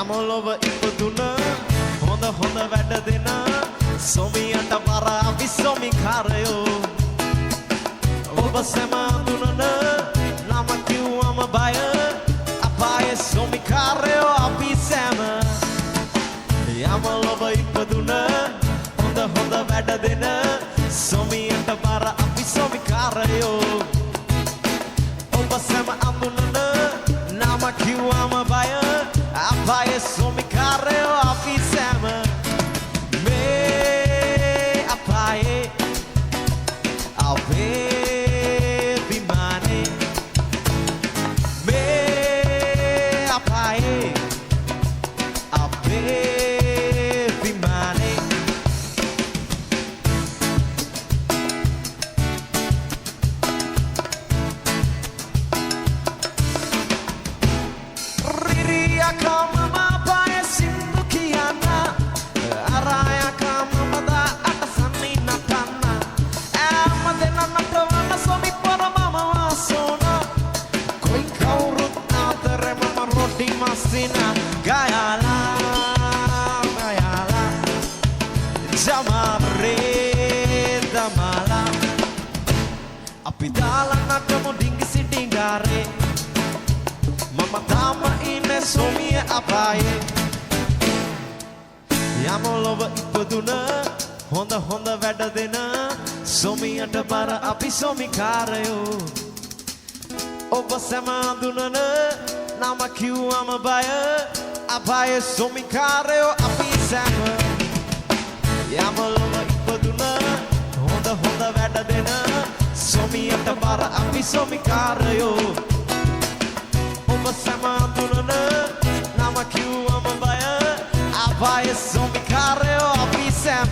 යමලොව ඉපදුන හොඳ හොඳ වැඩ දෙන සොමියට වර අපි සොමිකාරයෝ ඔබ සැම අඳුනන නම කිව්වම බය අපායේ සොමිකාරයෝ අපි සැම යමලොව ඉපදුන හොඳ හොඳ වැඩ දෙන සොමියට වර අපි සොමිකාරයෝ ඔබ සැම අඳුනන නම කිව්වම බය අපායේ සොමිකාරයෝ අපි සැම මේ අපායේ අපේ විමානේ මේ අපායේ අපේ විමානේ Gayala, Gayala, Jamare, Damala, Apidala natamu dingi sitingare, Mama tama ine somie apaye, Yamolova ipaduna, Honda Honda veda dena, Somiyata bara api somikarayo, Oba samandunana. නම කිව්වම බය අපායේ සොමිකාරයෝ අපි සැම යමලොව ඉපදුන හොඳ හොඳ වැඩ දෙන සොමියට බර අපි සොමිකාරයෝ ඔබ සැම අඳුනන නම කිව්වම බය අපායේ සොමිකාරයෝ අපි සැම